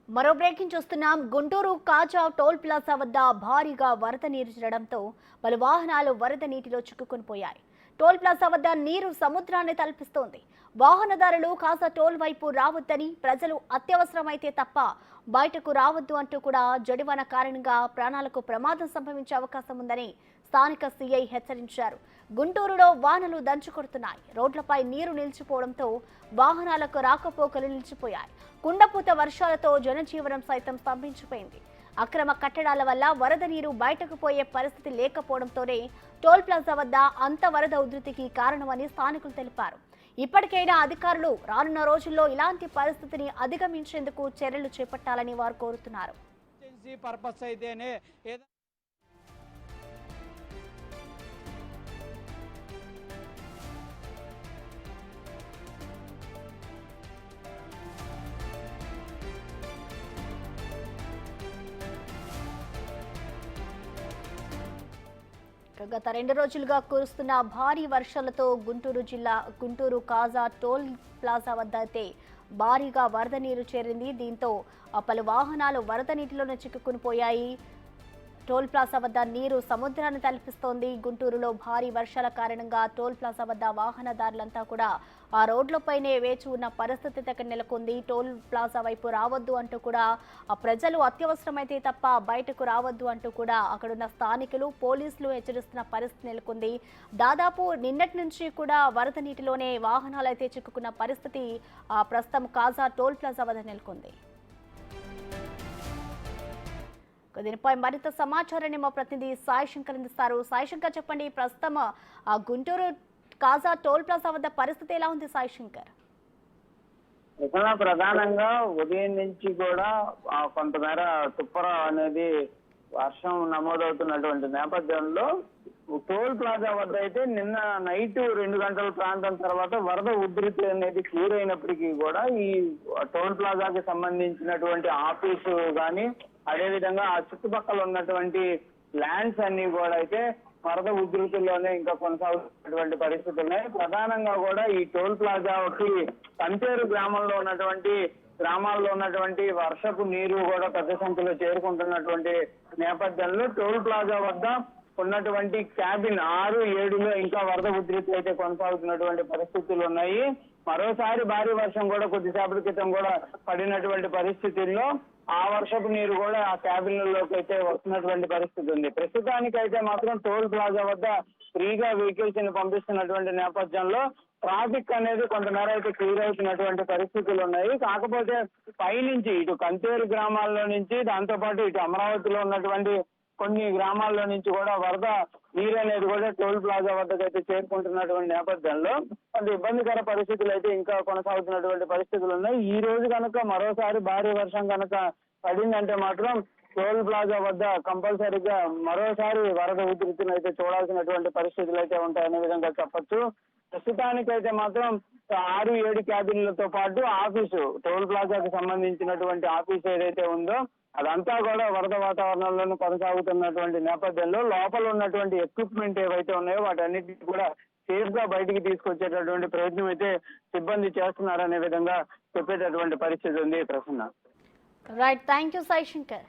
మరో బ్రేకింగ్ చూస్తున్నాం. గుంటూరు కాజా toll plaza వద్ద భారీగా వరద నీరు చేరడంతో పలు వాహనాలు వరద నీటిలో చిక్కుకొని పోయాయి. టోల్ ప్లాజా వద్ద నీరు సముద్రాన్ని తలపిస్తోంది. వాహనదారులు కాజా టోల్ వైపు రావద్దని, ప్రజలు అత్యవసరమైతే తప్ప బయటకు రావద్దు అంటూ కూడా జడివాన కారణంగా ప్రాణాలకు ప్రమాదం సంభవించే అవకాశం ఉందని స్థానిక సీఐ హెచ్చరించారు. గుంటూరులో వానలు దంచుకొడుతున్నాయి. రోడ్లపై నీరు నిలిచిపోవడంతో వాహనాలకు రాకపోకలు నిలిచిపోయాయి. కుండపోత వర్షాలతో జనజీవనం సైతం స్తంభించిపోయింది. అక్రమ కట్టడాల వల్ల వరద నీరు బయటకు పోయే పరిస్థితి లేకపోవడంతోనే టోల్ ప్లాజా వద్ద అంత వరద ఉధృతికి కారణమని స్థానికులు తెలిపారు. ఇప్పటికైనా అధికారులు రానున్న రోజుల్లో ఇలాంటి పరిస్థితిని అధిగమించేందుకు చర్యలు చేపట్టాలని వారు కోరుతున్నారు. గత 2 రోజులుగా కురుస్తున్న భారీ వర్షాలతో గుంటూరు కాజా టోల్ ప్లాజా వద్ద అయితే భారీగా వరద నీరు చేరింది. దీంతో పలు వాహనాలు వరద నీటిలోనే చిక్కుకుని పోయాయి. టోల్ ప్లాజా వద్ద నీరు సముద్రాన్ని తలపిస్తోంది. గుంటూరులో భారీ వర్షాల కారణంగా టోల్ ప్లాజా వద్ద వాహనదారులంతా కూడా ఆ రోడ్లపైనే వేచి ఉన్న పరిస్థితి దగ్గర నెలకొంది. టోల్ ప్లాజా వైపు రావద్దు అంటూ కూడా ఆ ప్రజలు అత్యవసరమైతే తప్ప బయటకు రావద్దు అంటూ కూడా అక్కడున్న స్థానికులు, పోలీసులు హెచ్చరిస్తున్న పరిస్థితి నెలకొంది. దాదాపు నిన్నటి నుంచి కూడా వరద నీటిలోనే వాహనాలు అయితే చిక్కుకున్న పరిస్థితి ప్రస్తుతం కాజా టోల్ ప్లాజా వద్ద నెలకొంది. దీనిపై మరింత సమాచారాన్ని మా ప్రతినిధి సాయి శంకర్ అందిస్తారు. సాయి శంకర్, చెప్పండి, ప్రస్తుతం గుంటూరు కాజా టోల్ ప్లాజా వద్ద పరిస్థితి ఎలా ఉంది? సాయి శంకర్, ప్రధానంగా ఉదయం నుంచి కూడా కొంతమేర తుప్పర అనేది వర్షం నమోదవుతున్నటువంటి నేపథ్యంలో టోల్ ప్లాజా వద్ద అయితే నిన్న నైట్ 2 గంటల ప్రాంతం తర్వాత వరద ఉధృతి అనేది క్లియర్ అయినప్పటికీ కూడా ఈ టోల్ ప్లాజాకి సంబంధించినటువంటి ఆఫీసు కానీ, అదేవిధంగా ఆ చుట్టుపక్కల ఉన్నటువంటి ల్యాండ్స్ అన్ని కూడా అయితే వరద ఉధృతిలోనే ఇంకా కొనసాగుతున్నటువంటి పరిస్థితులు ఉన్నాయి. ప్రధానంగా కూడా ఈ టోల్ ప్లాజాకి కంచేరు గ్రామాల్లో ఉన్నటువంటి వర్షపు నీరు కూడా పెద్ద సంఖ్యలో చేరుకుంటున్నటువంటి నేపథ్యంలో టోల్ ప్లాజా వద్ద ఉన్నటువంటి క్యాబిన్ 6, 7లో ఇంకా వరద ఉధృతి అయితే కొనసాగుతున్నటువంటి పరిస్థితులు ఉన్నాయి. మరోసారి భారీ వర్షం కూడా కొద్దిసేపటి క్రితం కూడా పడినటువంటి పరిస్థితుల్లో ఆ వర్షపు నీరు కూడా ఆ క్యాబిన్లలోకి అయితే వస్తున్నటువంటి పరిస్థితి ఉంది. ప్రస్తుతానికి అయితే మాత్రం టోల్ ప్లాజా వద్ద ఫ్రీగా వెహికల్స్ ని పంపిస్తున్నటువంటి నేపథ్యంలో ట్రాఫిక్ అనేది కొంతమేర అయితే క్లియర్ అవుతున్నటువంటి పరిస్థితులు ఉన్నాయి. కాకపోతే పైనుంచి ఇటు కంచేరు గ్రామాల్లో నుంచి, దాంతో పాటు ఇటు అమరావతిలో ఉన్నటువంటి కొన్ని గ్రామాల్లో నుంచి కూడా వరద నీరు అనేది కూడా టోల్ ప్లాజా వద్దకు అయితే చేరుకుంటున్నటువంటి నేపథ్యంలో కొంత ఇబ్బందికర పరిస్థితులు అయితే ఇంకా కొనసాగుతున్నటువంటి పరిస్థితులు ఉన్నాయి. ఈ రోజు కనుక మరోసారి భారీ వర్షం కనుక పడిందంటే మాత్రం టోల్ ప్లాజా వద్ద కంపల్సరీగా మరోసారి వరద ఉధృతిని అయితే చూడాల్సినటువంటి పరిస్థితులు అయితే ఉంటాయనే విధంగా చెప్పొచ్చు. ప్రస్తుతానికైతే మాత్రం 6, 7 క్యాబిన్లతో పాటు ఆఫీసు, టోల్ ప్లాజాకి సంబంధించినటువంటి ఆఫీస్ ఏదైతే ఉందో అదంతా కూడా వరద వాతావరణంలోనూ కొనసాగుతున్నటువంటి నేపథ్యంలో లోపల ఉన్నటువంటి ఎక్విప్మెంట్ ఏవైతే ఉన్నాయో వాటన్నిటిని కూడా సేఫ్ గా బయటికి తీసుకొచ్చేటటువంటి ప్రయత్నం అయితే సిబ్బంది చేస్తున్నారనే విధంగా చెప్పేటటువంటి పరిస్థితి ఉంది. Prasanna, right, thank you Sai Shankar.